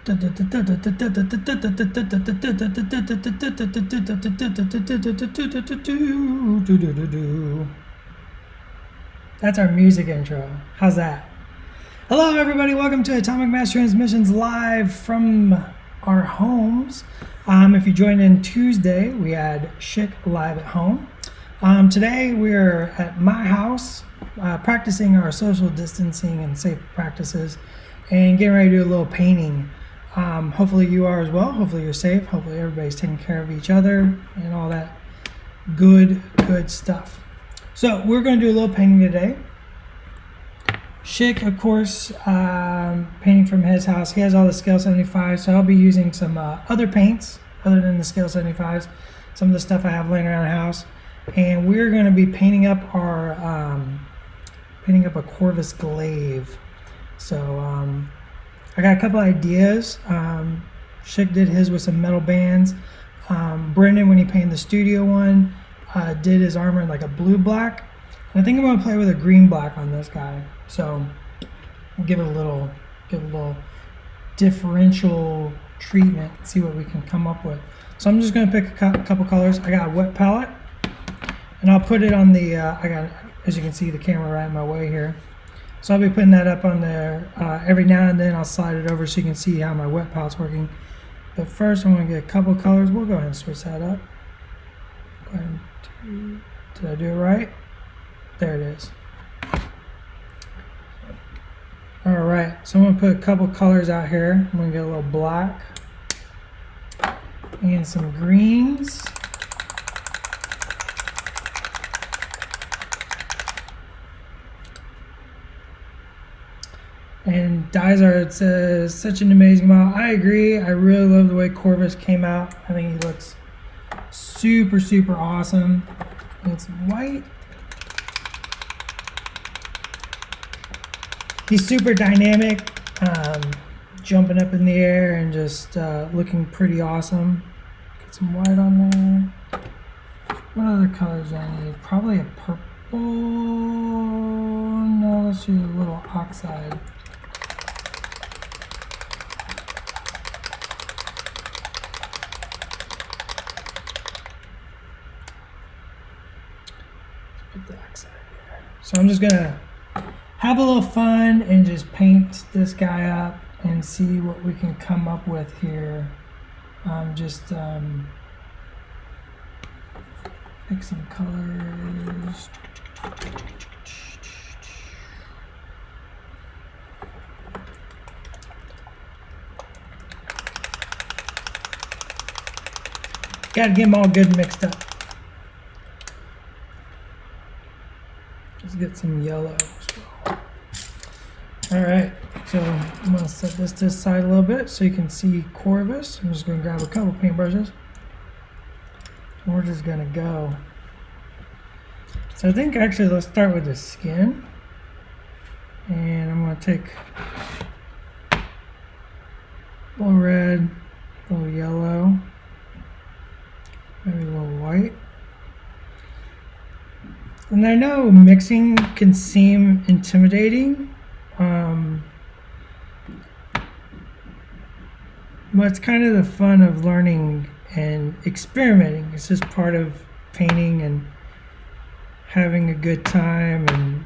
That's our music intro. How's that? Hello everybody, welcome to Atomic Mass Transmissions live from our homes. If you joined in Tuesday, we had Schick live at home. Today we're at my house practicing our social distancing and safe practices and getting ready to do a little painting. Hopefully you are as well. Hopefully you're safe. Hopefully everybody's taking care of each other and all that good stuff. So we're going to do a little painting today. Schick, of course, painting from his house. He has all the scale 75, so I'll be using some other paints other than the scale 75s, some of the stuff I have laying around the house, and we're going to be painting up our a Corvus Glaive. So I got a couple ideas. Schick did his with some metal bands. Brendan, when he painted the studio one, did his armor in like a blue-black. And I think I'm going to play with a green-black on this guy. So we'll give it a little differential treatment, see what we can come up with. So I'm just going to pick a couple colors. I got a wet palette, and I'll put it on the, I got, as you can see, the camera right in my way here. So I'll be putting that up on there every now and then. I'll slide it over so you can see how my wet palette's working. But first I'm going to get a couple colors. We'll go ahead and switch that up. Go ahead and did I do it right? There it is. Alright, so I'm going to put a couple colors out here. I'm going to get a little black and some greens. And Dysart says, such an amazing model. I agree. I really love the way Corvus came out. I think he looks super awesome. It's white. He's super dynamic, jumping up in the air and just looking pretty awesome. Get some white on there. What other colors do I need? Probably a purple. No, let's use a little oxide. Put the oxide here. So I'm just gonna have a little fun and just paint this guy up and see what we can come up with here. Pick some colors. Gotta get them all good mixed up. Let's get some yellow as well. Alright, so I'm going to set this to the side a little bit so you can see Corvus. I'm just going to grab a couple paintbrushes. And we're just going to go. So I think actually let's start with the skin. And I'm going to take a little red, a little yellow, maybe a little white. And I know mixing can seem intimidating, but it's kind of the fun of learning and experimenting. It's just part of painting and having a good time and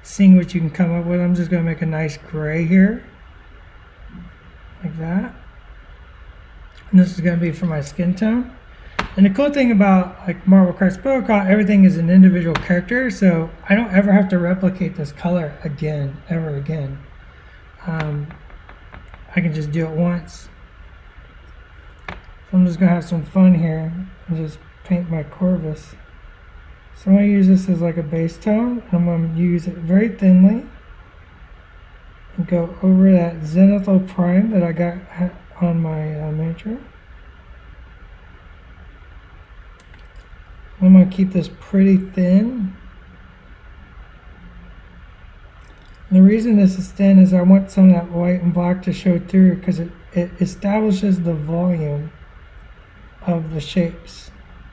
seeing what you can come up with. I'm just going to make a nice gray here, like that. And this is going to be for my skin tone. And the cool thing about like Marvel Crafts Protocol, everything is an individual character, so I don't ever have to replicate this color again, ever again. I can just do it once. So I'm just going to have some fun here and just paint my Corvus. So I'm going to use this as like a base tone. I'm going to use it very thinly and go over that zenithal prime that I got on my miniature. I'm going to keep this pretty thin. And the reason this is thin is I want some of that white and black to show through because it establishes the volume of the shapes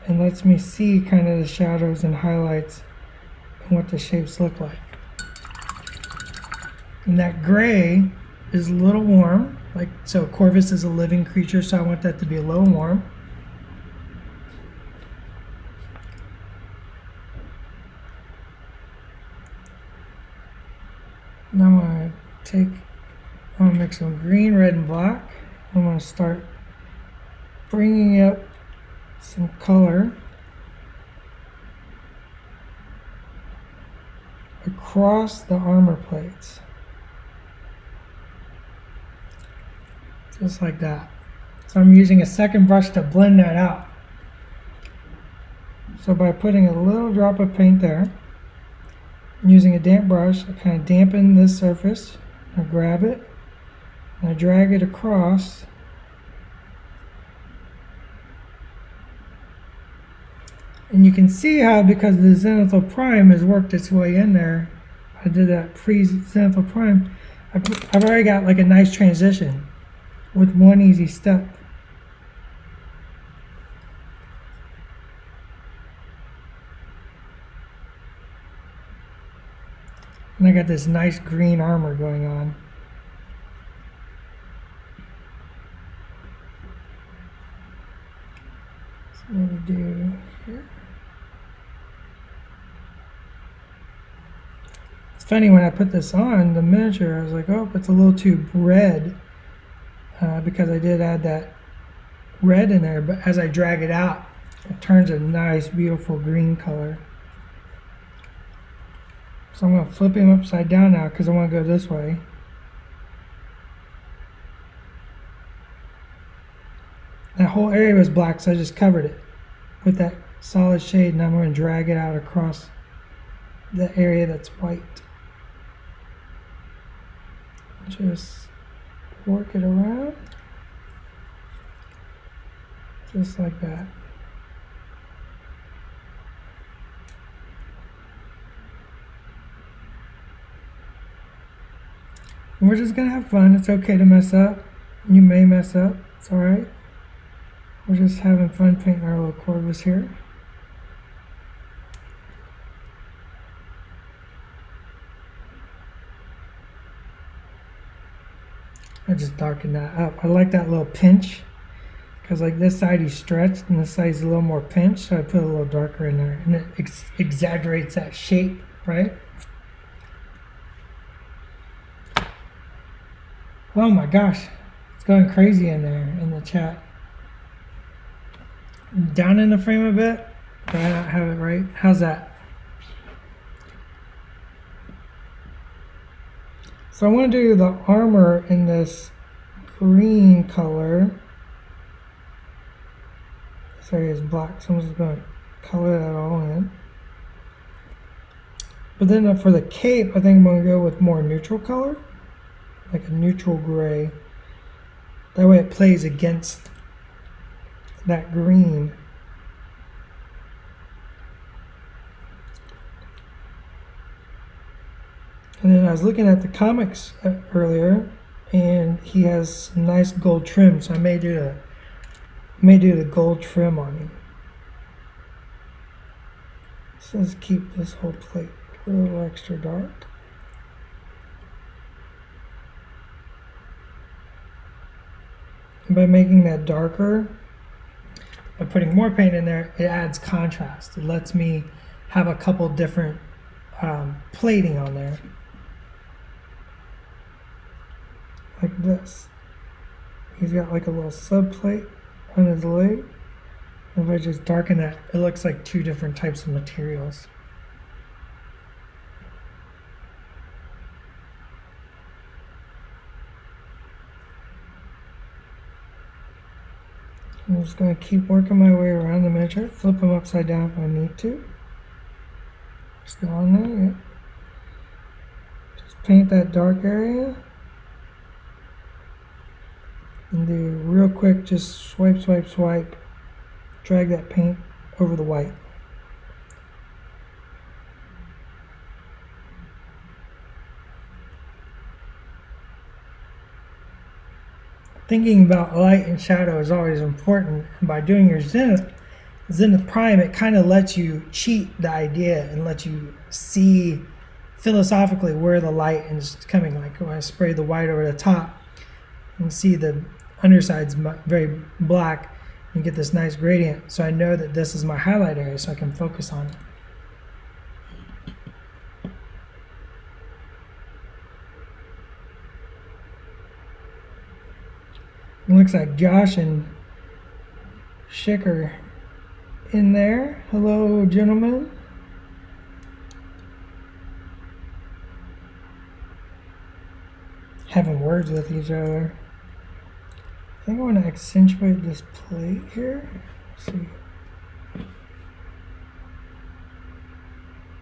and lets me see kind of the shadows and highlights and what the shapes look like. And that gray is a little warm, Like, so Corvus is a living creature, so I want that to be a little warm. Now I'm going to mix some green, red, and black. I'm going to start bringing up some color across the armor plates. Just like that. So I'm using a second brush to blend that out. So by putting a little drop of paint there, using a damp brush, I kind of dampen this surface. I grab it and I drag it across. And you can see how, because the zenithal prime has worked its way in there, I did that pre-zenithal prime, I've already got like a nice transition with one easy step. And I got this nice green armor going on. So what do we do here? It's funny, when I put this on the miniature, I was like, oh, it's a little too red, because I did add that red in there, but as I drag it out, it turns a nice, beautiful green color. So I'm going to flip him upside down now because I want to go this way. That whole area was black, so I just covered it with that solid shade, and I'm going to drag it out across the area that's white. Just work it around, just like that. And we're just gonna have fun. It's okay to mess up. You may mess up. It's all right. We're just having fun painting our little Corvus here. I just darken that up. I like that little pinch, because like this side he's stretched and this side's a little more pinched, so I put a little darker in there, and it exaggerates that shape, right? Oh my gosh, it's going crazy in there in the chat. Down in the frame a bit. Do I not have it right? How's that? So I want to do the armor in this green color. This area is black, so I'm just going to color that all in. But then for the cape, I think I'm going to go with more neutral color, like a neutral gray. That way it plays against that green. And then I was looking at the comics earlier, and he has some nice gold trim, so I may do the gold trim on him. So let's keep this whole plate a little extra dark. And by making that darker, by putting more paint in there, it adds contrast. It lets me have a couple different plating on there. Like this. He's got like a little subplate on his leg. And if I just darken that, it looks like two different types of materials. I'm just going to keep working my way around the miniature, flip them upside down if I need to. Still on there, yeah. Just paint that dark area. And do real quick, just swipe, swipe, swipe. Drag that paint over the white. Thinking about light and shadow is always important, and by doing your Zenith Prime, it kind of lets you cheat the idea and let you see philosophically where the light is coming. Like when I spray the white over the top, You can see the underside's very black. You get this nice gradient, so I know that this is my highlight area, so I can focus on it. It looks like Josh and Schick are in there. Hello, gentlemen. Having words with each other. I think I want to accentuate this plate here. Let's see.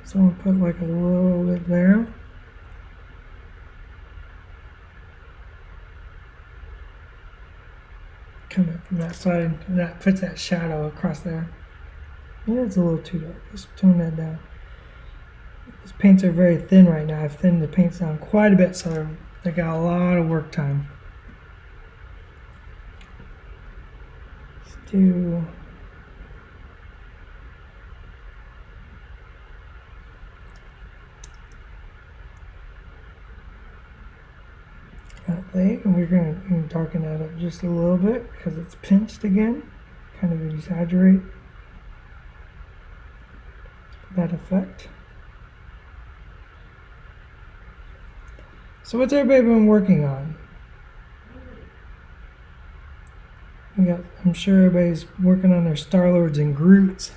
So I'm going to put like a little bit there. Coming from that side, and that puts that shadow across there. Yeah, it's a little too dark. Let's tone that down. These paints are very thin right now. I've thinned the paints down quite a bit, so they got a lot of work time. Let's do that leg, and we're going to darken that up just a little bit because it's pinched again. Kind of exaggerate that effect. So what's everybody been working on? I'm sure everybody's working on their Star-Lords and Groots.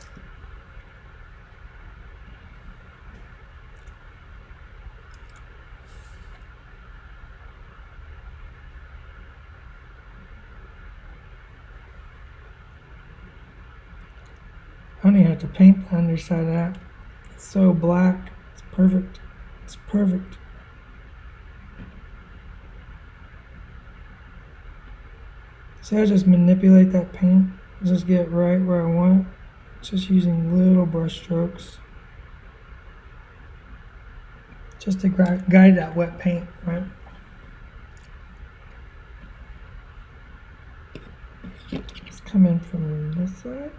I don't even have to paint the underside of that. It's so black. It's perfect. It's perfect. See, I just manipulate that paint. Just get it right where I want it. Just using little brush strokes. Just to guide that wet paint, right? Let's come in from this side.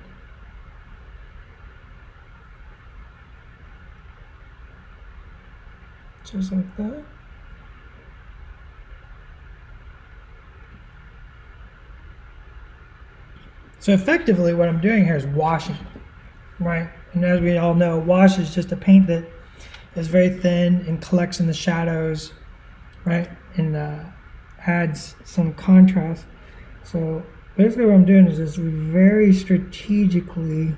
Just like that. So effectively what I'm doing here is washing, right? And as we all know, wash is just a paint that is very thin and collects in the shadows, right? And adds some contrast. So basically what I'm doing is just very strategically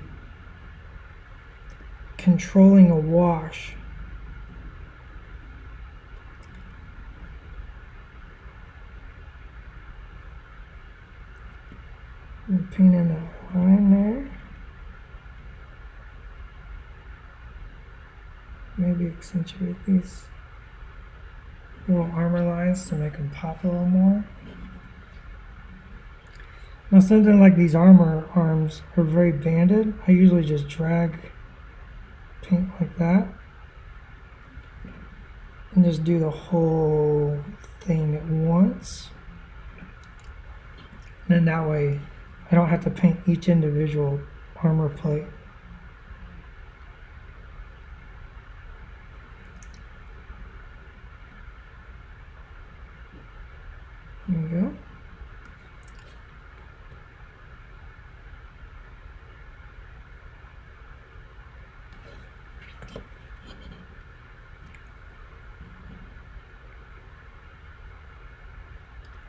controlling a wash. And painting that line there. Maybe accentuate these little armor lines to make them pop a little more. Now something like these armor arms are very banded. I usually just drag paint like that and just do the whole thing at once. And then that way I don't have to paint each individual armor plate. There we go.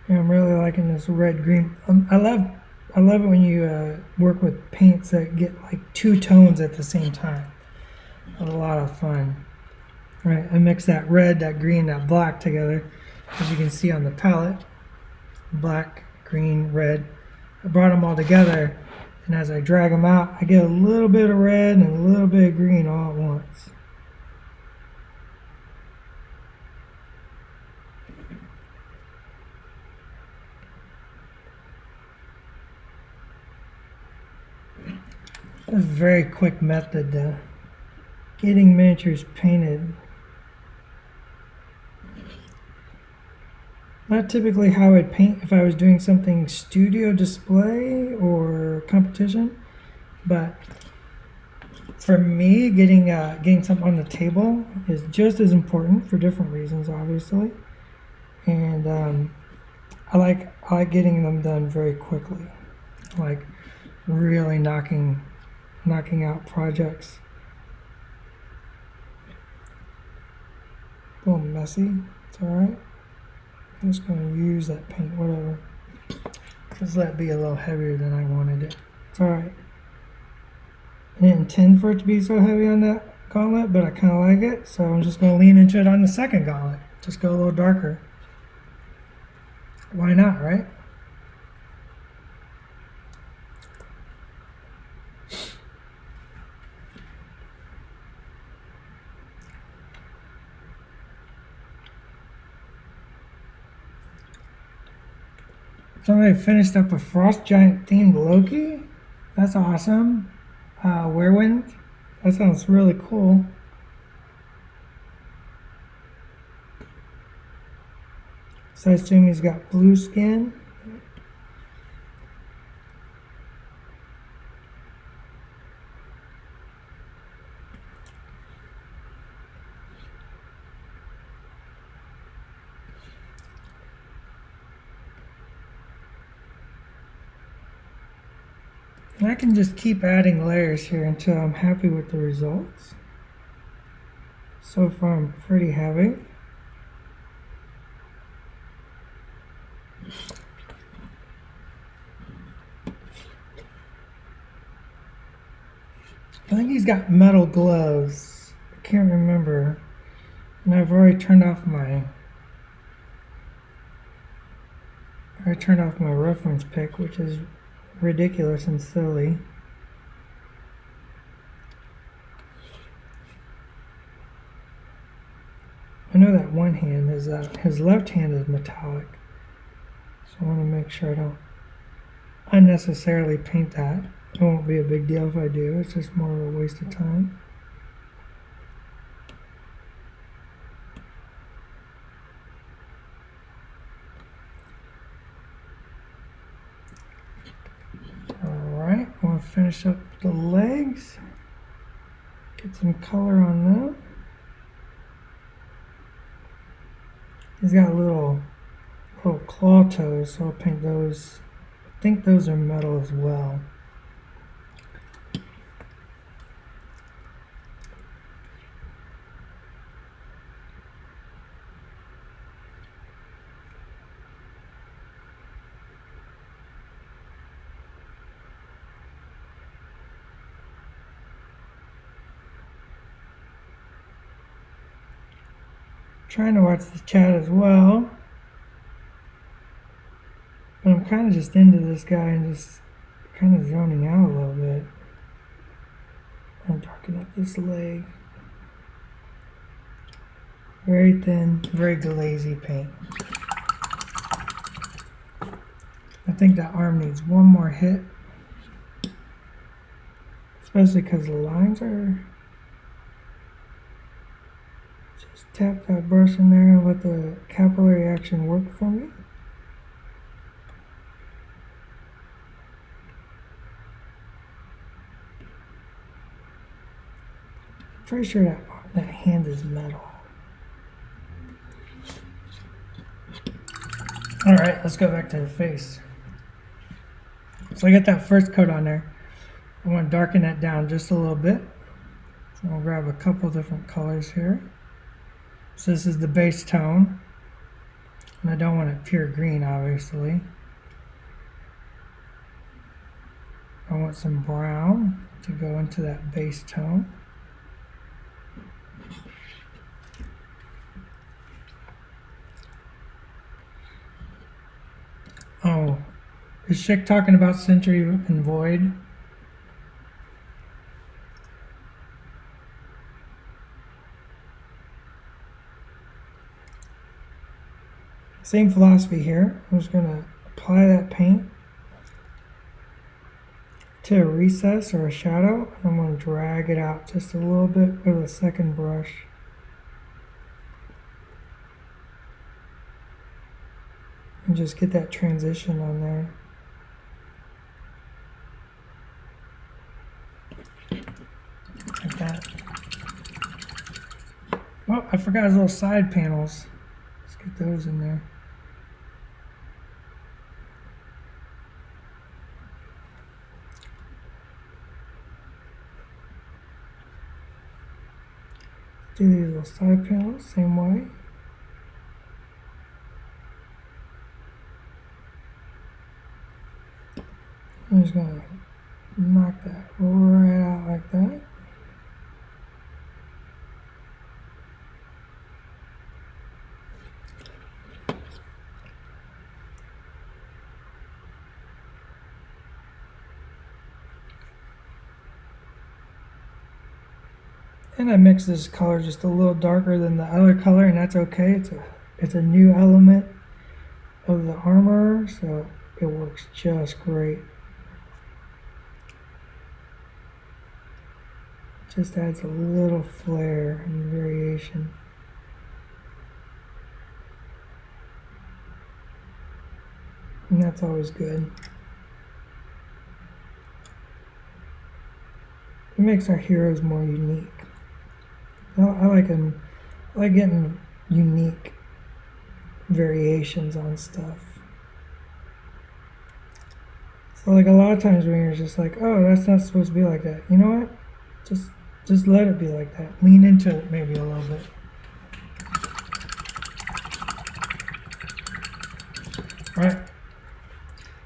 Yeah, I'm really liking this red green. I love it when you work with paints that get like two tones at the same time. It's a lot of fun. All right, I mix that red, that green, that black together, as you can see on the palette. Black, green, red. I brought them all together, and as I drag them out, I get a little bit of red and a little bit of green all at once. It's a very quick method to getting miniatures painted. Not typically how I'd paint if I was doing something studio display or competition, but for me, getting something on the table is just as important for different reasons, obviously. And I like getting them done very quickly. I like really knocking out projects. A little messy, it's alright. I'm just going to use that paint, whatever. Just let it be a little heavier than I wanted it. It's alright. I didn't intend for it to be so heavy on that gauntlet, but I kind of like it, so I'm just going to lean into it on the second gauntlet. Just go a little darker. Why not, right? Somebody finished up a Frost Giant themed Loki. That's awesome. Werewind. That sounds really cool. So I assume he's got blue skin. And I can just keep adding layers here until I'm happy with the results. So far I'm pretty happy. I think he's got metal gloves. I can't remember. And I've already turned off my reference pick, which is ridiculous and silly. I know that one hand is his left hand is metallic, so I want to make sure I don't unnecessarily paint that. It won't be a big deal if I do. It's just more of a waste of time. Alright, I want to finish up the legs. Get some color on them. He's got little claw toes, so I'll paint those. I think those are metal as well. Trying to watch the chat as well, but I'm kind of just into this guy and just kind of zoning out a little bit. I'm darken up this leg. Very thin, very glazy paint. I think that arm needs one more hit, especially because the lines are. Tap that brush in there and let the capillary action work for me. Pretty sure that hand is metal. Alright, let's go back to the face. So I got that first coat on there. I want to darken that down just a little bit. So I'll grab a couple different colors here. So this is the base tone, and I don't want it pure green, obviously. I want some brown to go into that base tone. Oh, is Schick talking about Century and Void? Same philosophy here. I'm just going to apply that paint to a recess or a shadow. I'm going to drag it out just a little bit with a second brush. And just get that transition on there. Like that. Oh, I forgot his little side panels. Let's get those in there. Do these little side panels same way. I'm just gonna knock that right out like that. And I mix this color just a little darker than the other color, and that's okay. It's a new element of the armor, so it works just great. Just adds a little flair and variation. And that's always good. It makes our heroes more unique. I like them. I like getting unique variations on stuff. So like a lot of times when you're just like, oh, that's not supposed to be like that. You know what? Just let it be like that. Lean into it maybe a little bit. All right.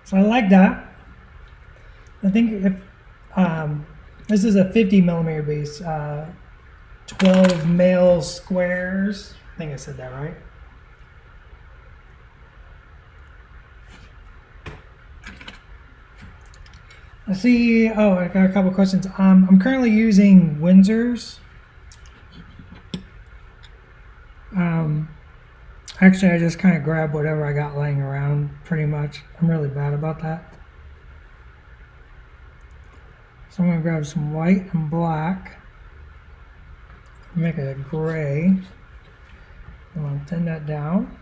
So I like that. I think if this is a 50 millimeter base, 12 male squares. I think I said that right. Let's see. Oh, I got a couple questions. I'm currently using Windsor's. Actually, I just kind of grabbed whatever I got laying around, pretty much. I'm really bad about that. So I'm going to grab some white and black. Make it a gray. I'm going to thin that down.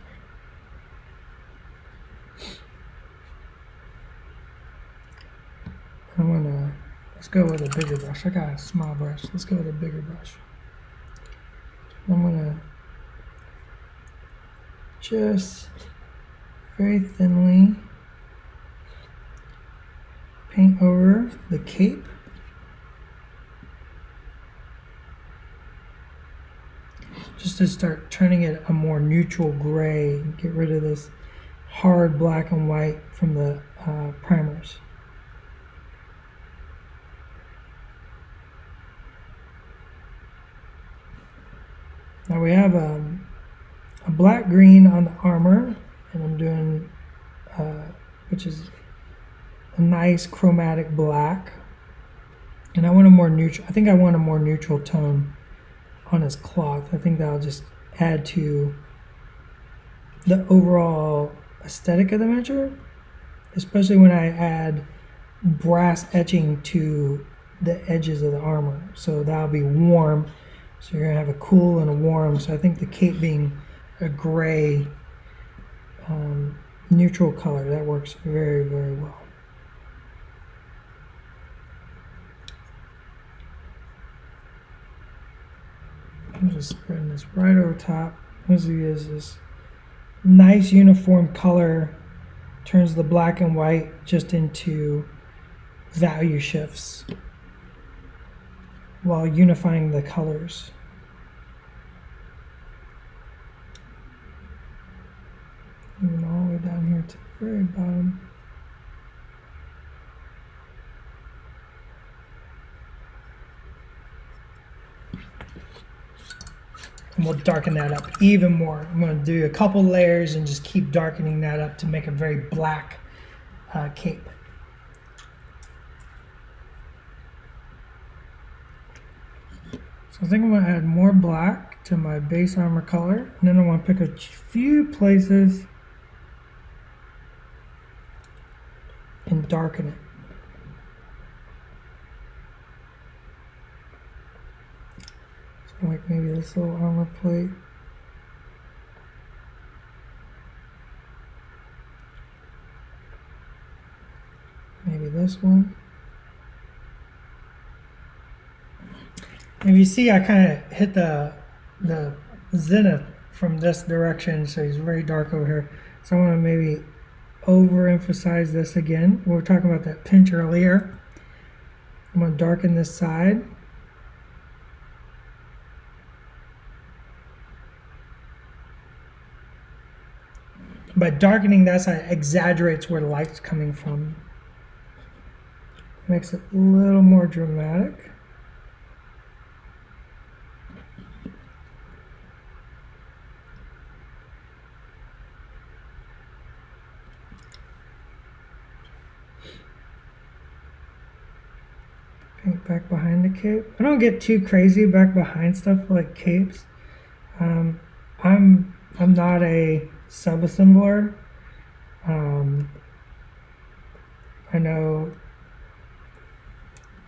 Let's go with a bigger brush. I got a small brush. Let's go with a bigger brush. I'm going to just very thinly paint over the cape. Just to start turning it a more neutral gray, get rid of this hard black and white from the primers. Now we have a black green on the armor, and I'm doing, which is a nice chromatic black. And I want a more neutral, I think I want a more neutral tone on his cloth. I think that'll just add to the overall aesthetic of the miniature, especially when I add brass etching to the edges of the armor. So that'll be warm. So you're gonna have a cool and a warm. So I think the cape being a gray neutral color, that works very, very well. I'm just spreading this right over top. As it is, this nice uniform color turns the black and white just into value shifts while unifying the colors. Moving all the way down here to the very bottom. And we'll darken that up even more. I'm going to do a couple layers and just keep darkening that up to make a very black cape. So I think I'm going to add more black to my base armor color, and then I want to pick a few places and darken it. Like maybe this little armor plate. Maybe this one. If you see, I kind of hit the zenith from this direction, so he's very dark over here. So I want to maybe overemphasize this again. We were talking about that pinch earlier. I'm going to darken this side. But darkening, that's how it exaggerates where the light's coming from. Makes it a little more dramatic. Paint back behind the cape. I don't get too crazy back behind stuff like capes. I'm not a sub-assembler. I know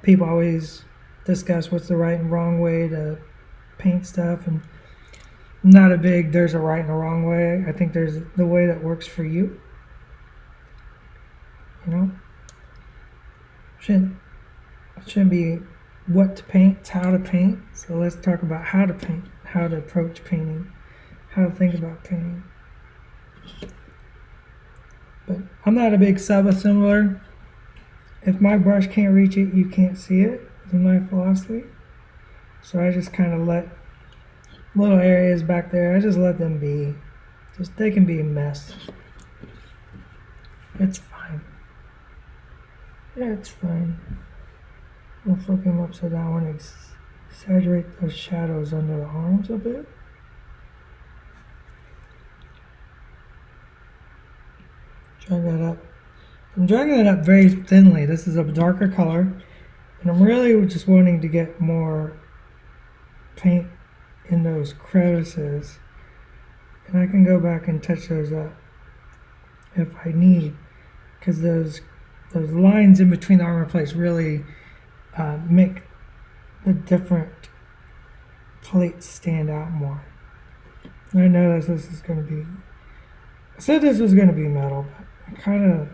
people always discuss what's the right and wrong way to paint stuff, and I'm not a big there's a right and a wrong way. I think there's the way that works for you. You know? Shouldn't be what to paint, it's how to paint. So let's talk about how to paint, how to approach painting, how to think about painting. But I'm not a big sub-assembler. If my brush can't reach it, you can't see it, is my philosophy. So I just kind of let little areas back there, I just let them be. They can be a mess. It's fine. Yeah, it's fine. I'll flip him upside down. I want to exaggerate those shadows under the arms a bit. Drag that up. I'm dragging it up very thinly. This is a darker color, and I'm really just wanting to get more paint in those crevices. And I can go back and touch those up if I need, because those lines in between the armor plates really make the different plates stand out more. And I know that this is going to be, I said this was going to be metal, but I'm kind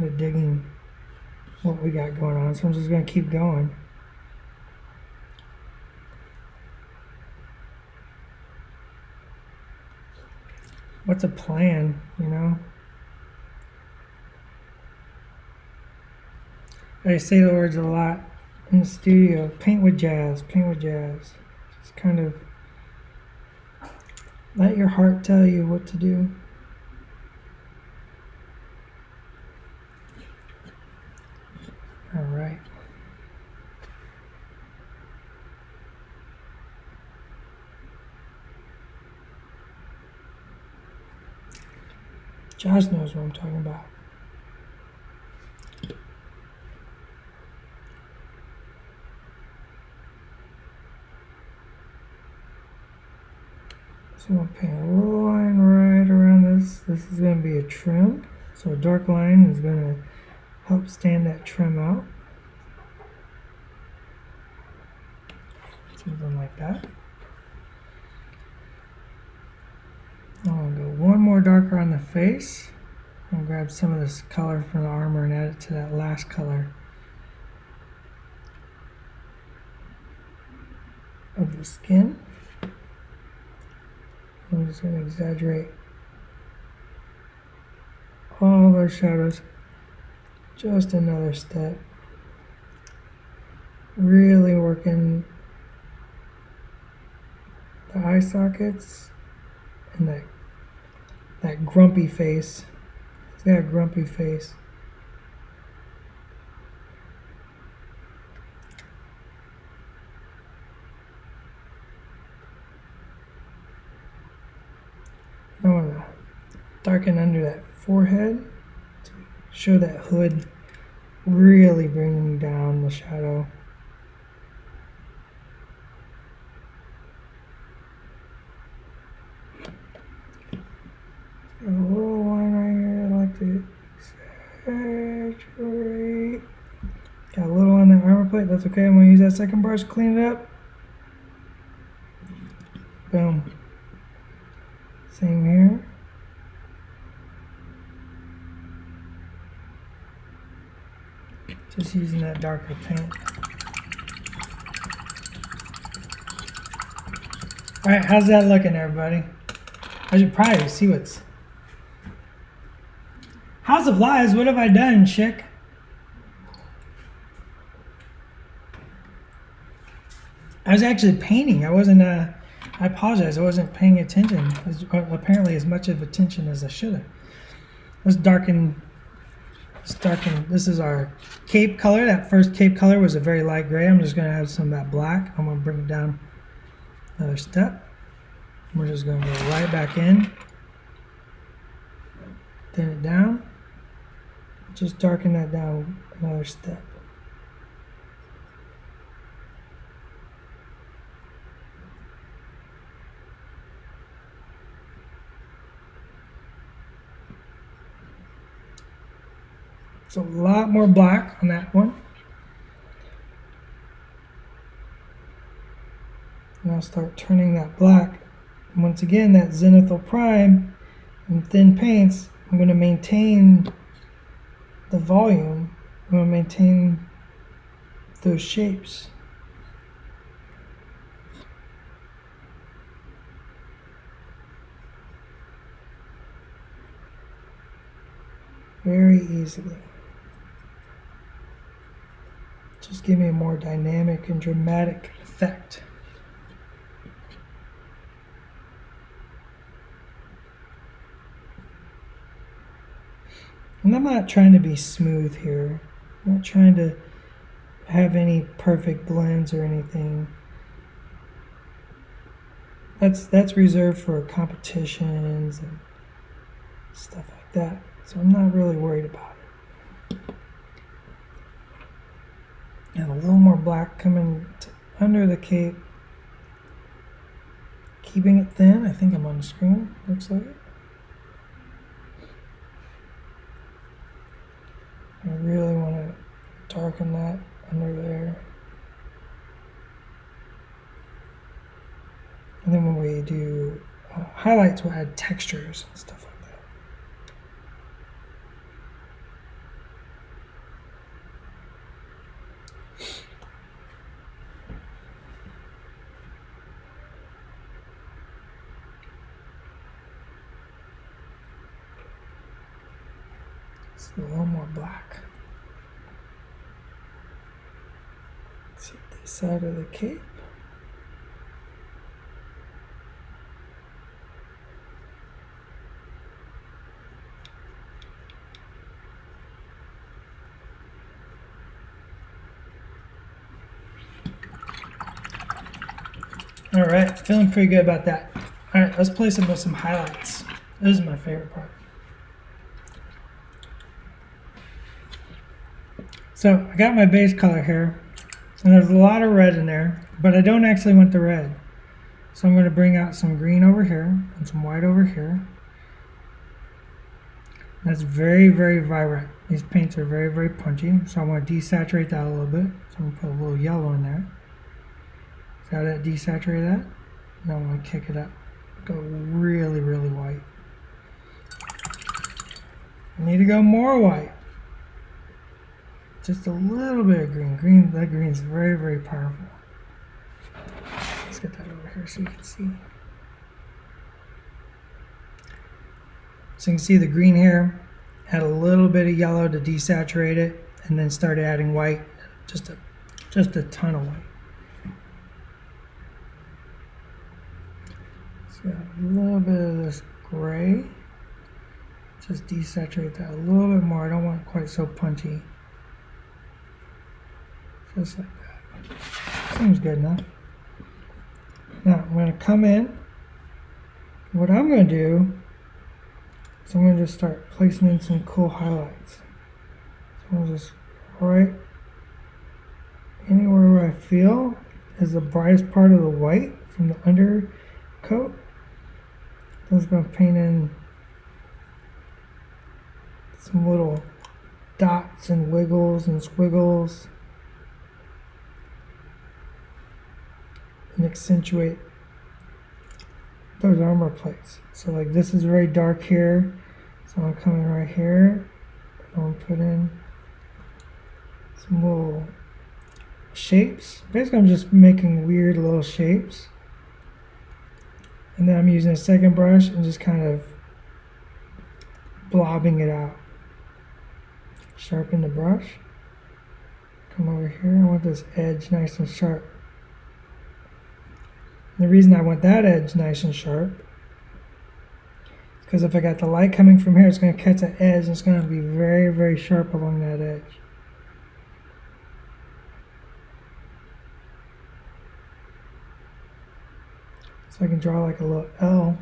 of digging what we got going on, so I'm just going to keep going. What's a plan, you know? I say the words a lot in the studio. Paint with jazz, paint with jazz. Just kind of let your heart tell you what to do. All right. Josh knows what I'm talking about. So I'm going to paint a little line right around this. This is going to be a trim. So a dark line is going to help stand that trim out. Something like that. I'm going to go one more darker on the face. I'm going to grab some of this color from the armor and add it to that last color of the skin. I'm just going to exaggerate all those shadows just another step. Really working the eye sockets and that grumpy face. He's got a grumpy face. I want to darken under that forehead to show that hood, really bringing down the shadow. Got a little line right here I like to exaggerate. Got a little on that armor plate, that's okay. I'm going to use that second brush, clean it up. Boom. Same here. Just using that darker paint. Alright, how's that looking, everybody? I should probably see what's... House of Lies, what have I done, chick? I was actually painting. I wasn't I apologize, I wasn't paying attention, apparently as much of attention as I should have. Let's darken, this is our cape color. That first cape color was a very light gray. I'm just going to add some of that black. I'm going to bring it down another step. We're just going to go right back in, thin it down, just darken that down another step. So a lot more black on that one. Now start turning that black. Once again, that zenithal prime and thin paints, I'm going to maintain the volume. I'm going to maintain those shapes. Very easily. Just give me a more dynamic and dramatic effect. And I'm not trying to be smooth here. I'm not trying to have any perfect blends or anything. That's reserved for competitions and stuff like that. So I'm not really worried about it. And a little more black coming under the cape. Keeping it thin. I think I'm on the screen. Looks like it. I really want to darken that under there. And then when we do highlights, we'll add textures and stuff like that. A little more black. Let's see this side of the cape. All right, feeling pretty good about that. All right, let's play some with some highlights. This is my favorite part. So I got my base color here, and there's a lot of red in there, but I don't actually want the red. So I'm going to bring out some green over here and some white over here. That's very, very vibrant. These paints are very, very punchy, so I want to desaturate that a little bit. So I'm going to put a little yellow in there. See how that desaturated that? Now I'm going to kick it up. Go really, really white. I need to go more white. Just a little bit of green. That green is very, very powerful. Let's get that over here so you can see. So you can see the green here. Add a little bit of yellow to desaturate it, and then start adding white. Just a ton of white. So a little bit of this gray. Just desaturate that a little bit more. I don't want it quite so punchy. Just like that. Seems good enough. Now I'm going to come in. What I'm going to do is I'm going to just start placing in some cool highlights. So I'm just right anywhere where I feel is the brightest part of the white from the undercoat. I'm just going to paint in some little dots and wiggles and squiggles. And accentuate those armor plates. So like this is very dark here, so I'm coming right here. I'm gonna put in some little shapes. Basically I'm just making weird little shapes, and then I'm using a second brush and just kind of blobbing it out. Sharpen the brush, come over here. I want this edge nice and sharp. The reason I want that edge nice and sharp, because if I got the light coming from here, it's going to catch that edge and it's going to be very, very sharp along that edge. So I can draw like a little L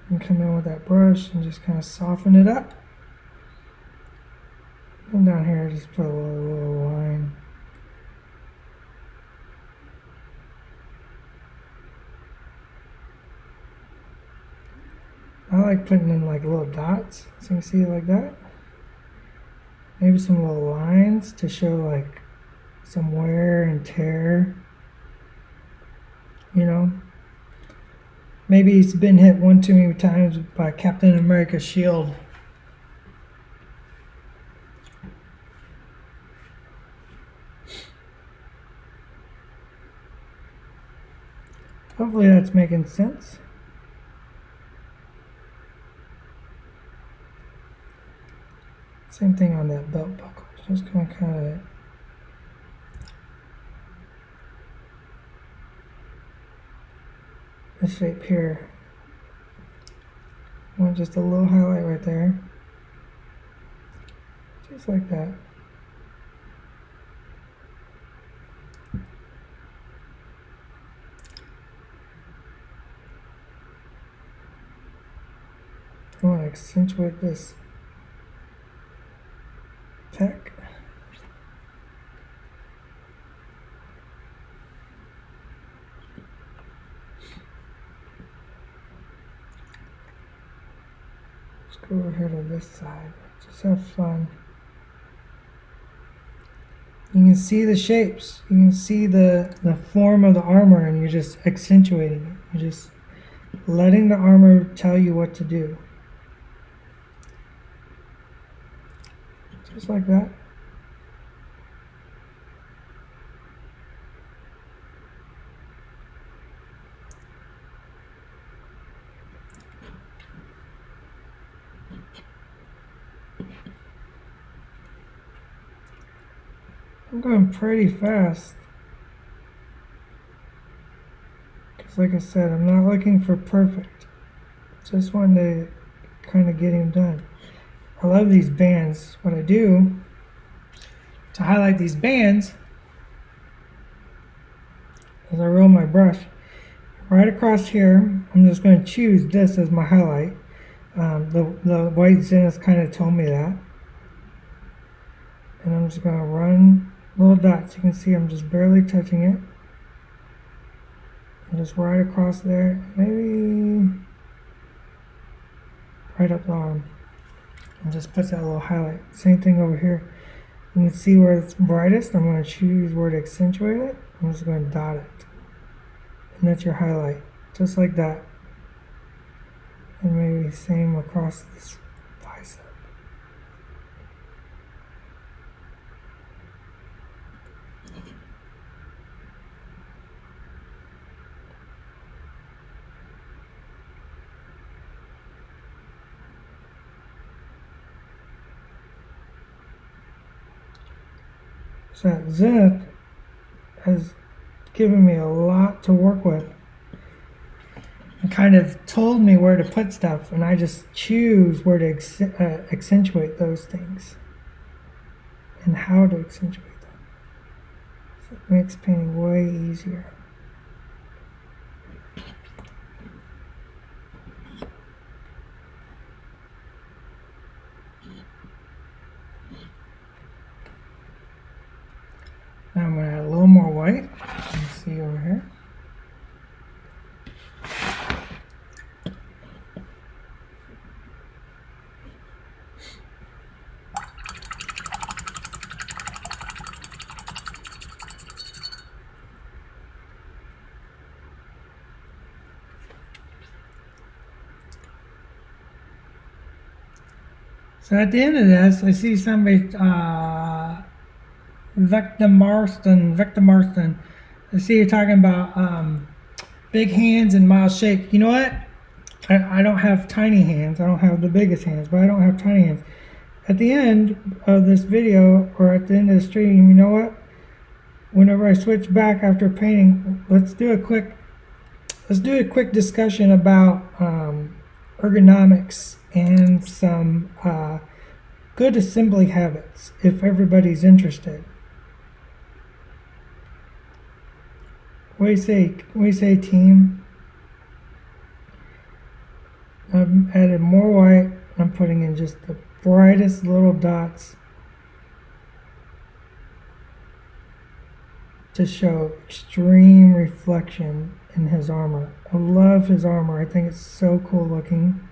and come in with that brush and just kind of soften it up. And down here, just put a little line. I like putting in like little dots, so you can see it like that. Maybe some little lines to show like some wear and tear, you know. Maybe it's been hit one too many times by Captain America's shield. Hopefully that's making sense. Same thing on that belt buckle. Just going to kind of this shape here. I want just a little highlight right there. Just like that. I want to accentuate this peck. Let's go over here to this side. Just have fun. You can see the shapes. You can see the form of the armor, and you're just accentuating it. You're just letting the armor tell you what to do. Just like that. I'm going pretty fast. Because like I said, I'm not looking for perfect. Just wanted to kind of get him done. I love these bands. What I do to highlight these bands is I roll my brush right across here. I'm just going to choose this as my highlight. The white zenith kind of told me that. And I'm just going to run little dots. You can see I'm just barely touching it. And just right across there. Maybe right up the arm. And just puts that little highlight. Same thing over here. You can see where it's brightest. I'm going to choose where to accentuate it. I'm just going to dot it. And that's your highlight. Just like that. And maybe same across this bicep. So that zenith has given me a lot to work with and kind of told me where to put stuff, and I just choose where to accentuate those things and how to accentuate them. So it makes painting way easier. Now I'm going to add a little more white. You can see over here. So at the end of this, I see somebody Victor Marston. I see you're talking about big hands and mild shake. You know what? I don't have tiny hands. I don't have the biggest hands, but I don't have tiny hands. At the end of this video, or at the end of the stream, you know what? Whenever I switch back after painting, let's do a quick let's do a quick discussion about ergonomics and some good assembly habits if everybody's interested. What do you say? What do you say, team? I've added more white. I'm putting in just the brightest little dots to show extreme reflection in his armor. I love his armor. I think it's so cool looking.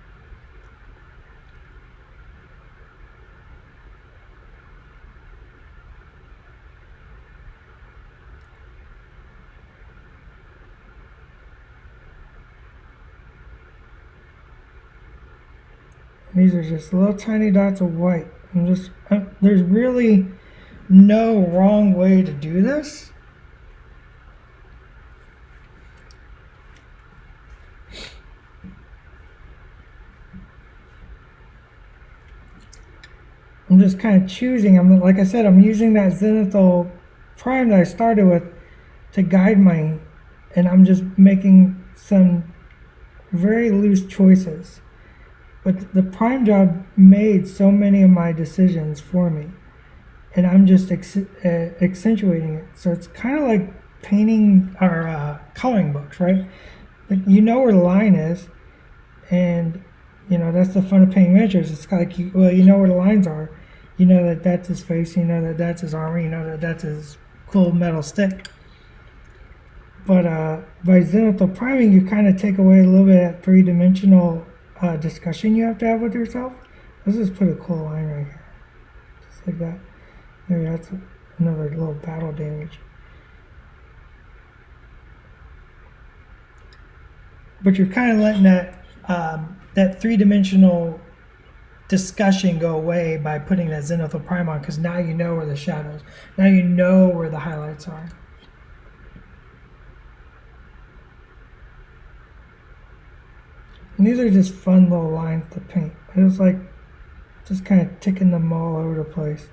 These are just little tiny dots of white. There's really no wrong way to do this. I'm just kind of choosing. Like I said, I'm using that zenithal prime that I started with to guide my, and I'm just making some very loose choices. But the prime job made so many of my decisions for me, and I'm just accentuating it. So it's kind of like painting or coloring books, right? Like, you know where the line is, and you know that's the fun of painting miniatures. It's like you know where the lines are. You know that that's his face. You know that that's his armor. You know that that's his cool metal stick. But by zenithal priming, you kind of take away a little bit of that three-dimensional discussion you have to have with yourself. Let's just put a cool line right here, just like that. Maybe that's another little battle damage. But you're kind of letting that three-dimensional discussion go away by putting that zenithal prime on, because now you know where the shadows, now you know where the highlights are. And these are just fun little lines to paint. It's like just kind of ticking them all over the place.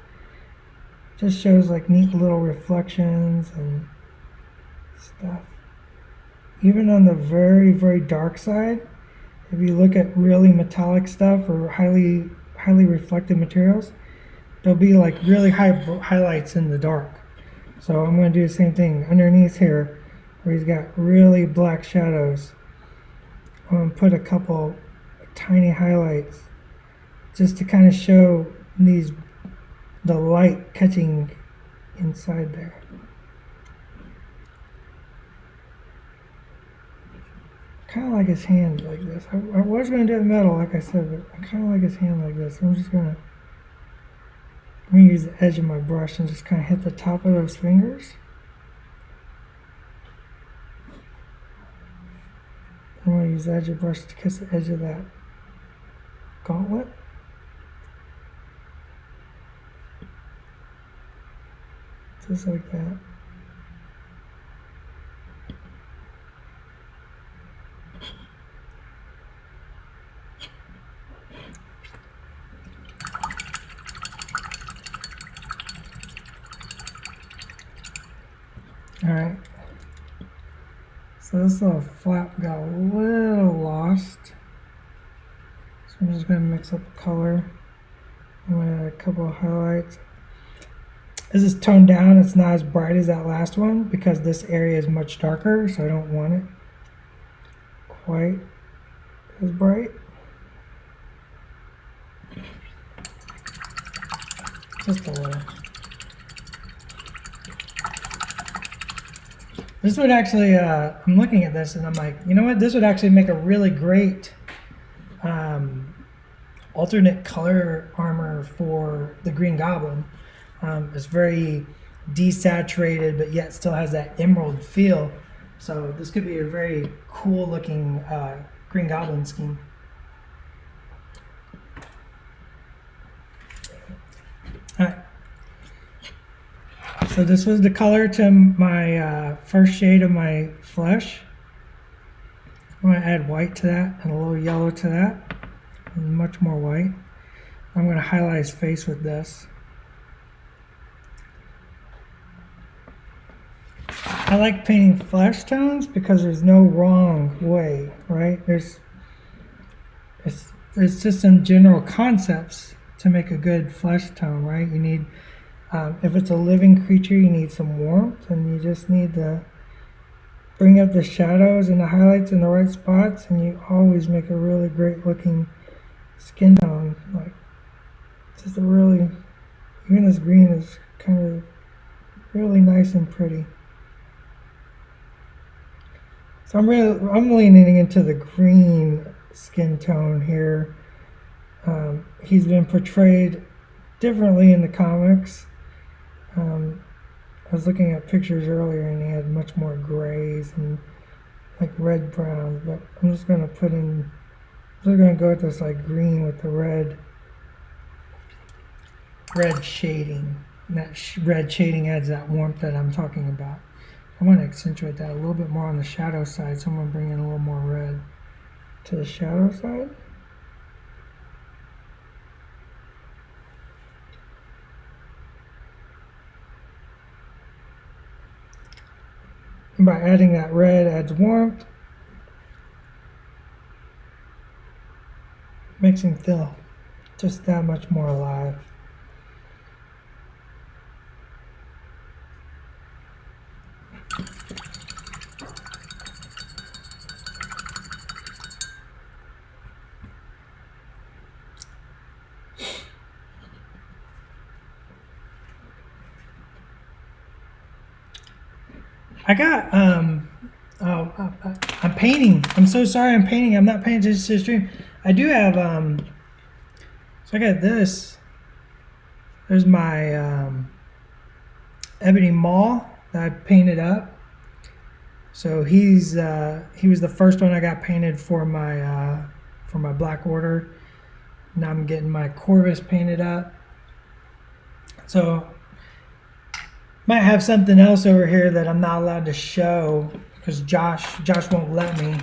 Just shows like neat little reflections and stuff. Even on the very, very dark side, if you look at really metallic stuff or highly reflective materials, there'll be like really high highlights in the dark. So I'm going to do the same thing underneath here, where he's got really black shadows. I'm going to put a couple tiny highlights just to kind of show the light catching inside there. Kind of like his hand like this. I was going to do it metal, like I said, but I kind of like his hand like this. I'm going to use the edge of my brush and just kind of hit the top of those fingers. I'm going to use the edge of the brush to kiss the edge of that gauntlet. Just like that. Alright. So this little flap got a little lost. So I'm just going to mix up the color. I'm going to add a couple of highlights. This is toned down. It's not as bright as that last one because this area is much darker, so I don't want it quite as bright. Just a little. This would actually, I'm looking at this and I'm like, you know what? This would actually make a really great alternate color armor for the Green Goblin. It's very desaturated, but yet still has that emerald feel. So this could be a very cool looking Green Goblin scheme. All right. So this was the color to my first shade of my flesh. I'm going to add white to that and a little yellow to that, and much more white. I'm going to highlight his face with this. I like painting flesh tones because there's no wrong way, right? It's just some general concepts to make a good flesh tone, right? You need, if it's a living creature, you need some warmth, and you just need to bring up the shadows and the highlights in the right spots, and you always make a really great looking skin tone. Like, just a really, even this green is kind of really nice and pretty. So I'm leaning into the green skin tone here. He's been portrayed differently in the comics. I was looking at pictures earlier and he had much more grays and like red browns, but I'm just gonna go with this like green with the red shading. And that red shading adds that warmth that I'm talking about. I want to accentuate that a little bit more on the shadow side, so I'm going to bring in a little more red to the shadow side. And by adding that red adds warmth, makes him feel just that much more alive. I got, I'm painting. I'm so sorry I'm painting. I'm not paying attention to the stream. I do have, so I got this. There's my ebony maw that I painted up. So he was the first one I got painted for my Black Order. Now I'm getting my Corvus painted up. So might have something else over here that I'm not allowed to show because Josh won't let me.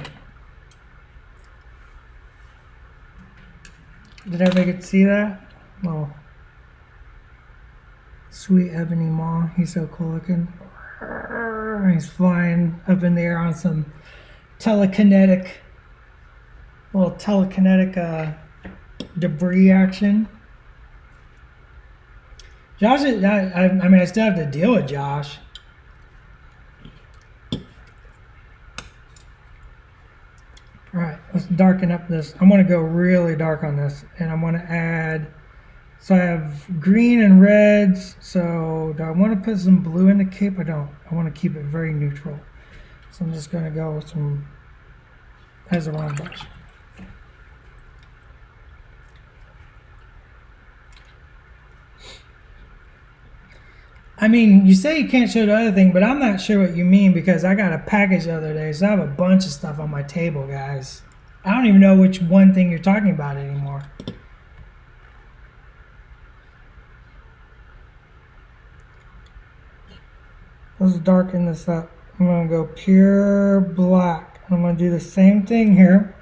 Did everybody get to see that? Oh, sweet ebony maw. He's so cool looking. He's flying up in the air on some telekinetic debris action. Josh, I mean, I still have to deal with Josh. All right, let's darken up this. I'm going to go really dark on this, and I'm going to add, so I have green and reds. So do I want to put some blue in the cape? I don't. I want to keep it very neutral. So I'm just going to go with some, as a round brush. I mean, you say you can't show the other thing, but I'm not sure what you mean because I got a package the other day, so I have a bunch of stuff on my table, guys. I don't even know which one thing you're talking about anymore. Let's darken this up. I'm going to go pure black. I'm going to do the same thing here.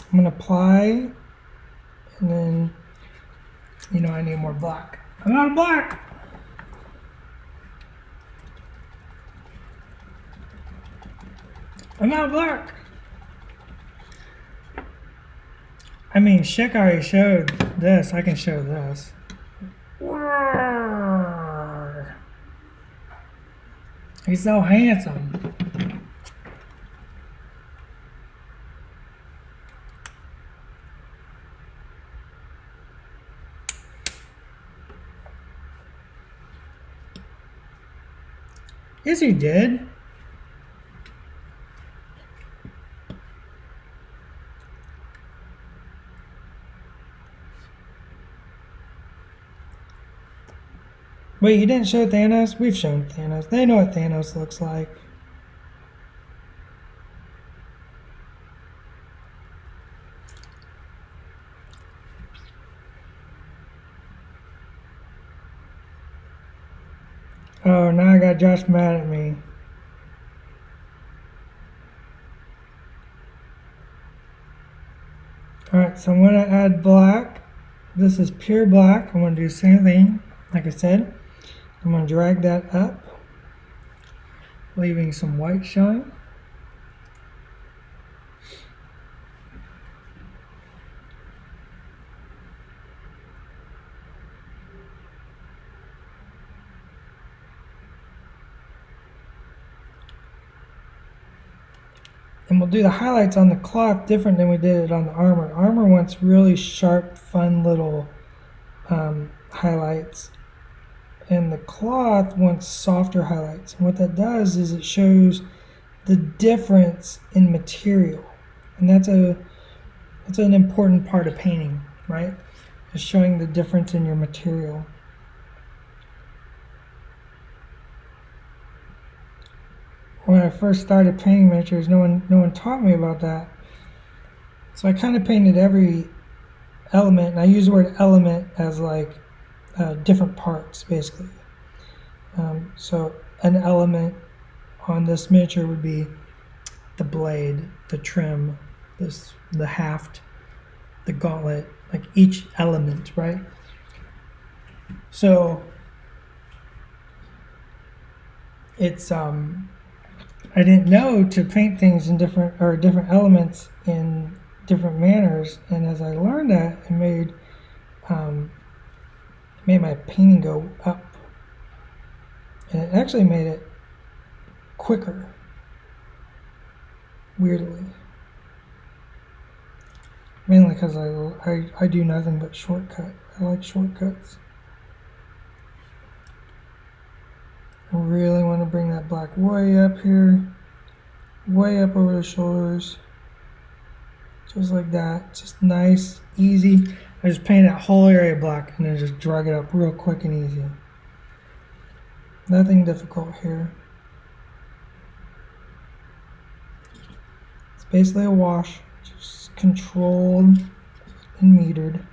I'm going to apply, and then, you know, I need more black. I'm out of black. I'm not black. I mean, Schick already showed this. I can show this. He's so handsome. Yes, he did. Wait, you didn't show Thanos? We've shown Thanos. They know what Thanos looks like. Oh, now I got Josh mad at me. Alright, so I'm going to add black. This is pure black. I'm going to do the same thing, like I said. I'm going to drag that up. leaving some white showing. And we'll do the highlights on the cloth different than we did it on the armor. Armor wants really sharp, fun little highlights. And the cloth wants softer highlights. And what that does is it shows the difference in material. And that's an important part of painting, right? Is showing the difference in your material. When I first started painting miniatures, no one taught me about that. So I kind of painted every element, and I use the word element as like different parts, basically. So an element on this miniature would be the blade, the trim, the haft, the gauntlet, like each element, right? So it's I didn't know to paint things in different elements in different manners, and as I learned that, it made my painting go up, and it actually made it quicker, weirdly. Mainly because I do nothing but shortcut. I like shortcuts. I really want to bring that black way up here, way up over the shoulders, just like that. Just nice, easy. I just painted that whole area black and then just drag it up real quick and easy. Nothing difficult here. It's basically a wash, just controlled and metered.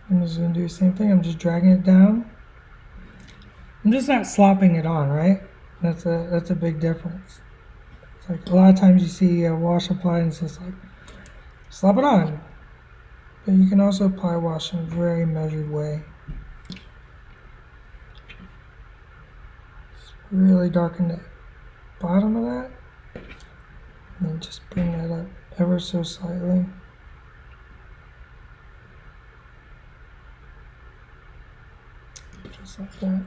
I'm just going to do the same thing. I'm just dragging it down. I'm just not slopping it on, right? That's a big difference. It's like a lot of times you see a wash applied and it's just like, slap it on. But you can also apply wash in a very measured way. Just really darken the bottom of that. And then just bring that up ever so slightly. Just like that.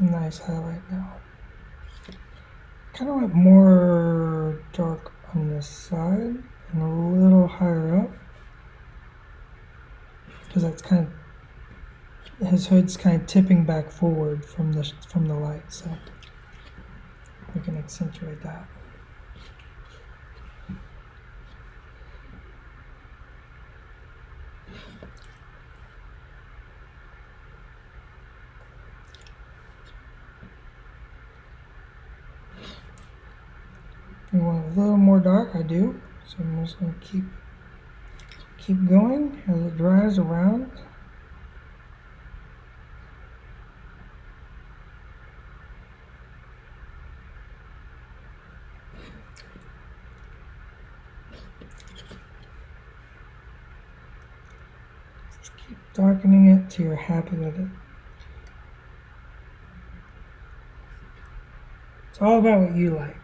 Nice highlight now. Kind of went more dark on this side and a little higher up, because that's kind of, his hood's kind of tipping back forward from the light, so we can accentuate that. If you want a little more dark, I do. So I'm just going to keep going as it dries around. Just keep darkening it till you're happy with it. It's all about what you like.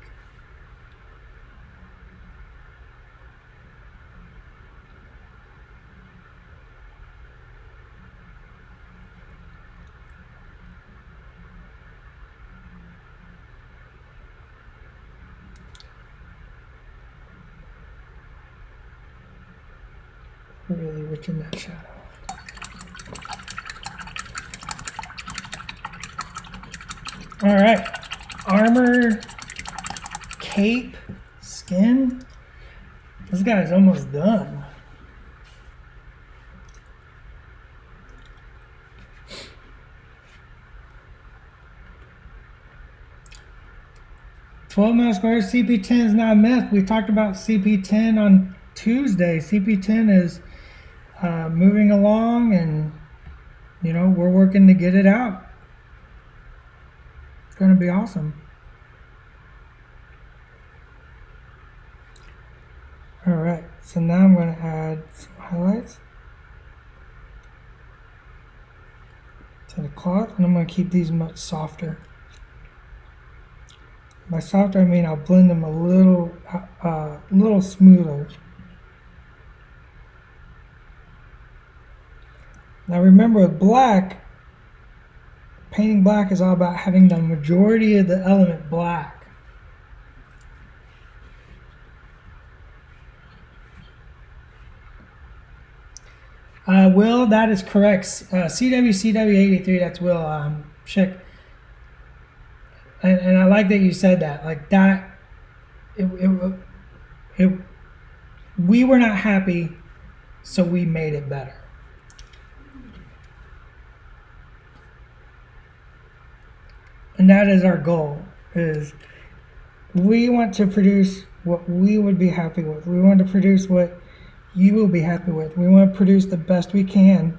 Really rich in that shadow. All right, armor, cape, skin. This guy's almost done. $12 squares. CP10 is not a myth. We talked about CP10 on Tuesday. CP10 is moving along, and you know, we're working to get it out. It's going to be awesome. All right, so now I'm going to add some highlights to the cloth, and I'm going to keep these much softer. By softer, I mean I'll blend them a little smoother. Now remember, with black, painting black is all about having the majority of the element black. Will, that is correct. CW83, that's Will. Check. And I like that you said that. Like that, we were not happy, so we made it better. And that is our goal, is we want to produce what we would be happy with. We want to produce what you will be happy with. We want to produce the best we can.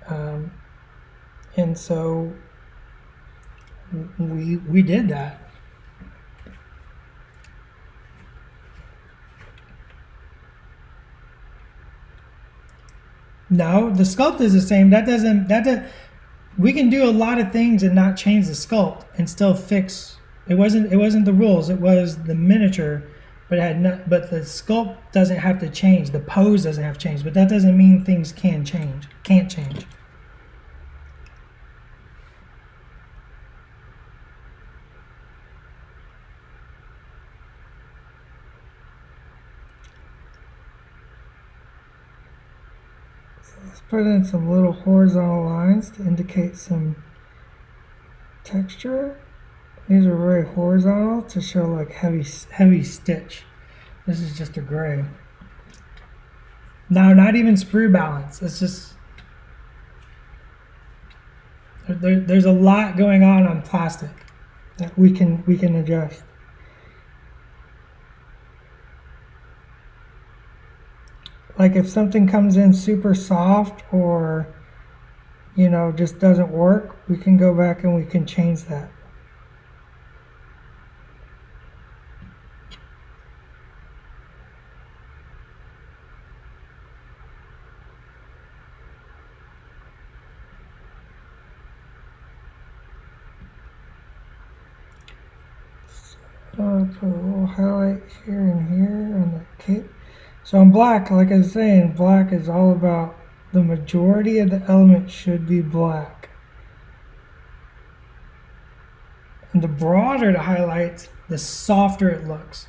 And so we did that. No, the sculpt is the same. We can do a lot of things and not change the sculpt and still fix. It wasn't the rules. It was the miniature, but but the sculpt doesn't have to change. The pose doesn't have to change. But that doesn't mean things can't change. Let's put in some little horizontal lines to indicate some texture. These are very horizontal to show like heavy stitch. This is just a gray. Now, not even sprue balance. It's just there's a lot going on plastic that we can adjust. Like if something comes in super soft or, you know, just doesn't work, we can go back and we can change that. So I'll put a little highlight here and here on the cape. So on black, like I was saying, black is all about the majority of the element should be black. And the broader the highlights, the softer it looks.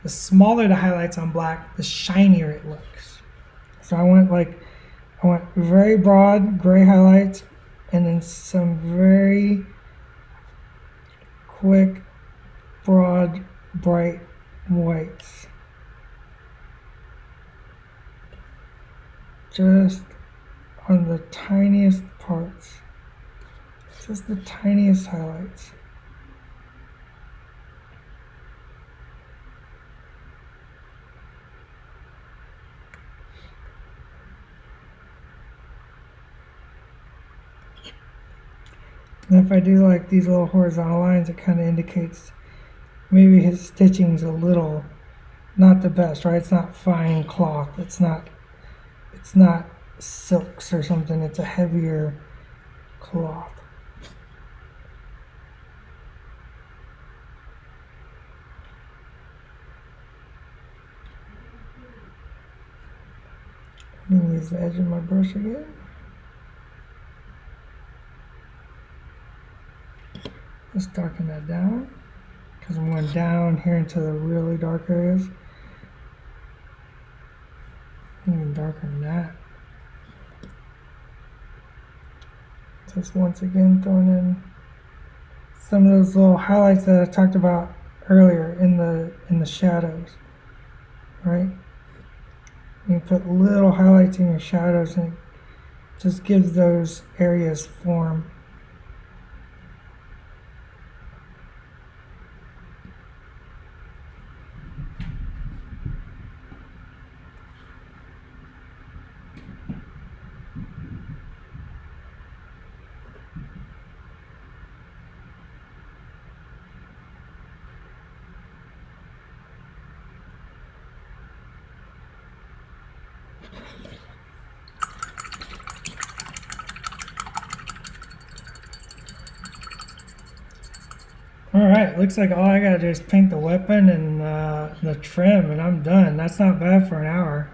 The smaller the highlights on black, the shinier it looks. So I want very broad gray highlights and then some very quick, broad, bright whites. Just on the tiniest parts. Just the tiniest highlights. And if I do like these little horizontal lines, it kind of indicates maybe his stitching's a little not the best, right? It's not fine cloth. It's not silks or something. It's a heavier cloth. Let me use the edge of my brush again. Let's darken that down because I'm going down here into the really dark areas. Even darker than that. Just once again throwing in some of those little highlights that I talked about earlier in the shadows, right? You put little highlights in your shadows and it just gives those areas form. right, looks like all I gotta do is paint the weapon and the trim, and I'm done. That's not bad for an hour.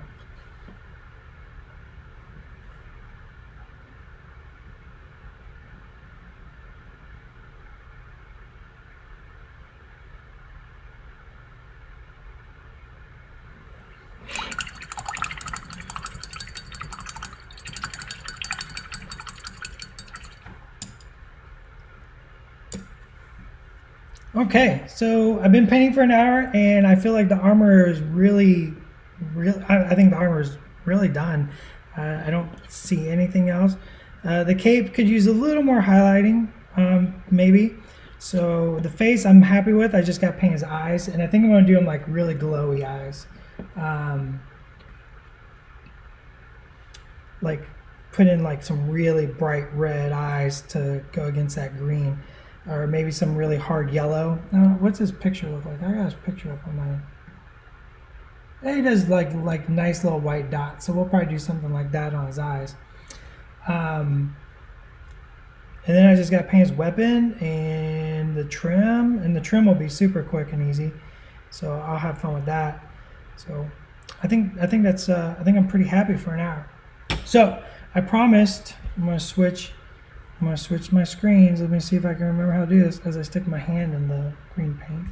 Okay, so I've been painting for an hour, and I feel like the armor is really, I think the armor is really done. I don't see anything else. The cape could use a little more highlighting, maybe. So the face I'm happy with. I just got to paint his eyes, and I think I'm going to do him like really glowy eyes. Like put in like some really bright red eyes to go against that green. Or maybe some really hard yellow. What's his picture look like? I got his picture up on mine. He does like nice little white dots, so we'll probably do something like that on his eyes. And then I just got to paint his weapon and the trim will be super quick and easy. So I'll have fun with that. So I think that's I'm pretty happy for an hour. So I promised I'm gonna switch my screens. Let me see if I can remember how to do this as I stick my hand in the green paint.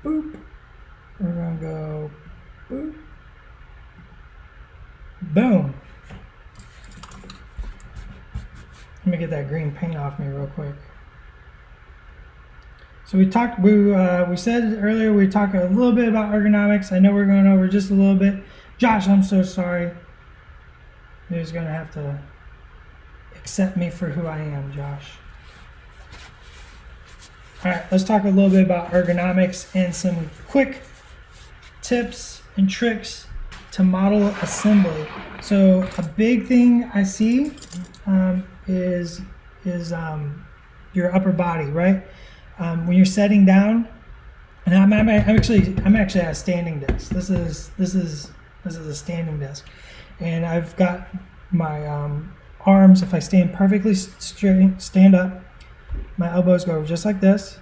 Boop. We're gonna go boop. Boom. Let me get that green paint off me real quick. So we said earlier we talked a little bit about ergonomics. I know we're going over just a little bit. Josh, I'm so sorry. You're just gonna have to accept me for who I am, Josh. All right, let's talk a little bit about ergonomics and some quick tips and tricks to model assembly. So a big thing I see is your upper body, right? When you're setting down, and I'm actually at a standing desk. This is a standing desk, and I've got my arms. If I stand perfectly straight, stand up, my elbows go just like this,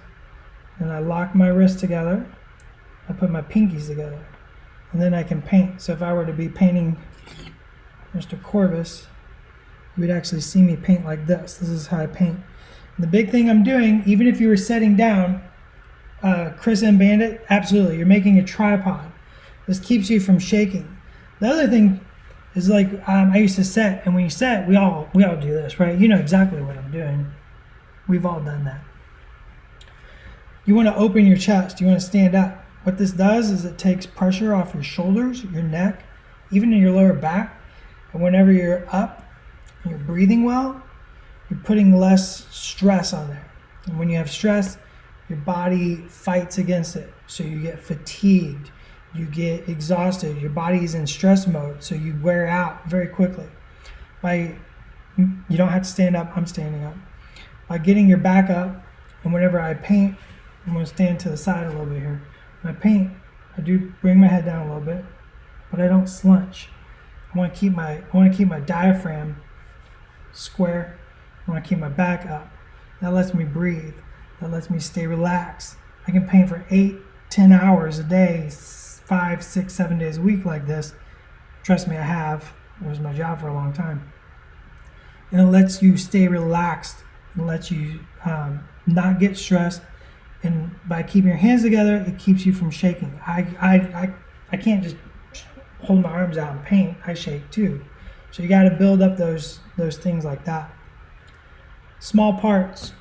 and I lock my wrists together. I put my pinkies together, and then I can paint. So if I were to be painting Mr. Corvus, you would actually see me paint like this. This is how I paint. And the big thing I'm doing, even if you were setting down, Chris and Bandit, absolutely, you're making a tripod. This keeps you from shaking. The other thing is like I used to set, and when you set, we all do this, right? You know exactly what I'm doing. We've all done that. You want to open your chest. You want to stand up. What this does is it takes pressure off your shoulders, your neck, even in your lower back. And whenever you're up and you're breathing well, you're putting less stress on there. And when you have stress, your body fights against it. So you get fatigued, you get exhausted, your body is in stress mode, so you wear out very quickly. You don't have to stand up, I'm standing up. By getting your back up, and whenever I paint, I'm going to stand to the side a little bit here. When I paint, I do bring my head down a little bit, but I don't slunch. I want to keep my diaphragm square. I want to keep my back up. That lets me breathe. That lets me stay relaxed. I can paint for 8-10 hours a day, 5, 6, 7 days a week like this. Trust me, I have. It was my job for a long time. And it lets you stay relaxed. It lets you not get stressed. And by keeping your hands together, it keeps you from shaking. I can't just hold my arms out and paint. I shake too. So you got to build up those things like that. Small parts.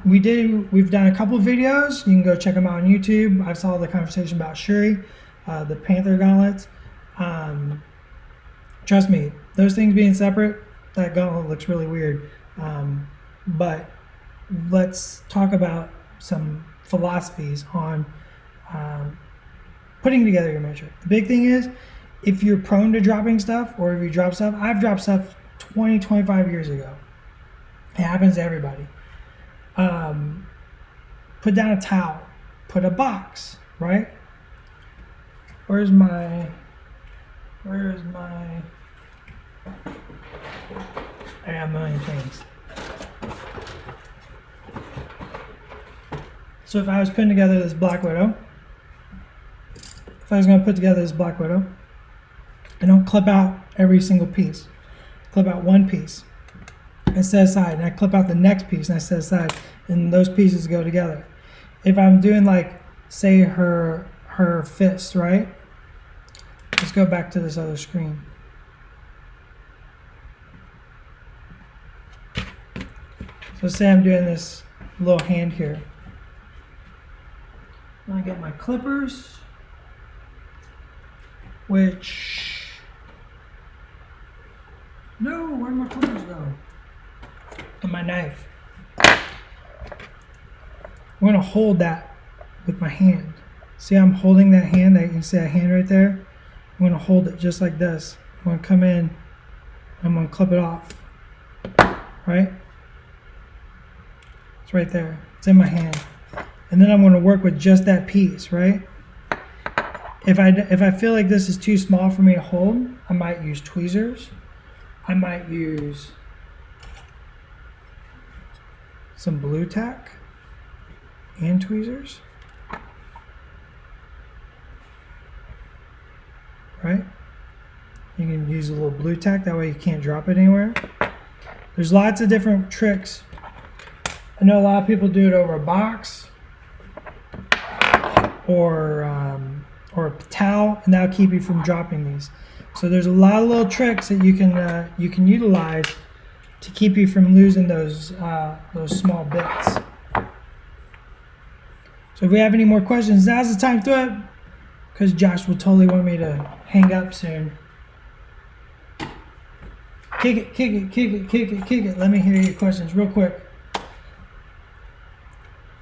We've done a couple of videos. You can go check them out on YouTube. I saw the conversation about Shuri, the Panther gauntlets. Trust me, those things being separate, that gauntlet looks really weird. But let's talk about some philosophies on putting together your miniature. The big thing is, if you're prone to dropping stuff, or if you drop stuff, I've dropped stuff 20, 25 years ago. It happens to everybody. Put down a towel, put a box, right? Where's my, I got a million things. So if I was putting together this Black Widow, I don't clip out every single piece. Clip out one piece and set aside, and I clip out the next piece and I set aside, and those pieces go together. If I'm doing like, say her fist, right? Let's go back to this other screen. So say I'm doing this little hand here. I get my clippers, which, no, where'd my clippers go? And my knife. I'm going to hold that with my hand. See, I'm holding that hand. You can see that hand right there. I'm going to hold it just like this. I'm going to come in. I'm going to clip it off. Right? It's right there. It's in my hand. And then I'm going to work with just that piece, right? If I feel like this is too small for me to hold, I might use tweezers. I might use some blue tack and tweezers. Right? You can use a little blue tack, that way you can't drop it anywhere. There's lots of different tricks. I know a lot of people do it over a box or a towel, and that'll keep you from dropping these. So there's a lot of little tricks that you can utilize to keep you from losing those small bits. So if we have any more questions, now's the time to do it, because Josh will totally want me to hang up soon. Kick it, kick it, kick it, kick it, kick it. Let me hear your questions real quick.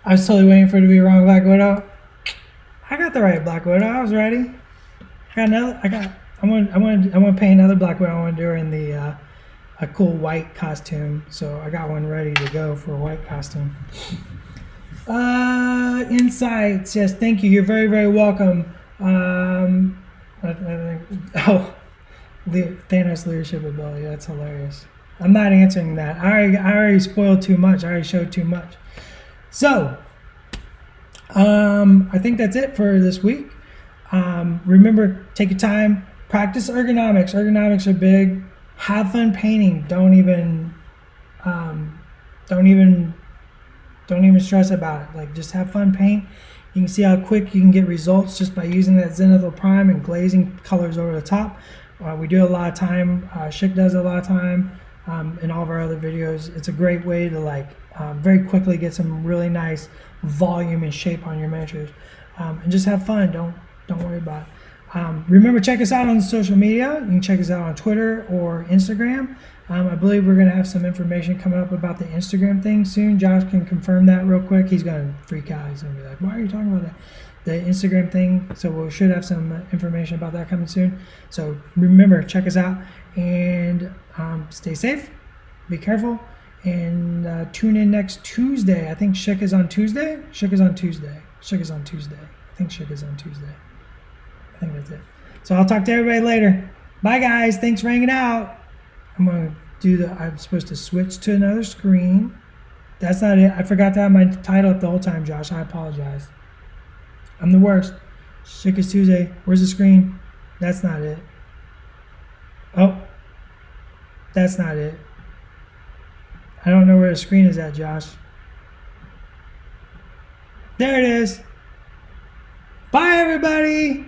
I was totally waiting for it to be wrong, Black Widow. I got the right Black Widow. I was ready. I want to paint another Black Widow. I want to do her in the a cool white costume. So I got one ready to go for a white costume. Insights. Yes, thank you. You're very, very welcome. Thanos leadership ability. That's hilarious. I'm not answering that. I already spoiled too much. I already showed too much. So, I think that's it for this week. Remember, take your time, practice ergonomics. Ergonomics are big. Have fun painting. Don't even stress about it. Like, just have fun paint. You can see how quick you can get results just by using that zenithal prime and glazing colors over the top. We do a lot of time. Schick does a lot of time in all of our other videos. It's a great way to very quickly get some really nice volume and shape on your miniatures, and just have fun. Don't worry about it. Remember, check us out on social media. You can check us out on Twitter or Instagram. I believe we're going to have some information coming up about the Instagram thing soon. Josh can confirm that real quick. He's going to freak out. He's going to be like, why are you talking about that? The Instagram thing. So we should have some information about that coming soon. So remember, check us out and stay safe. Be careful. And tune in next Tuesday. I think Schick is on Tuesday. Schick is on Tuesday. I think Schick is on Tuesday. I think that's it. So I'll talk to everybody later. Bye, guys. Thanks for hanging out. I'm supposed to switch to another screen. That's not it. I forgot to have my title up the whole time, Josh. I apologize. I'm the worst. Schick is Tuesday. Where's the screen? That's not it. Oh. That's not it. I don't know where the screen is at, Josh. There it is. Bye, everybody.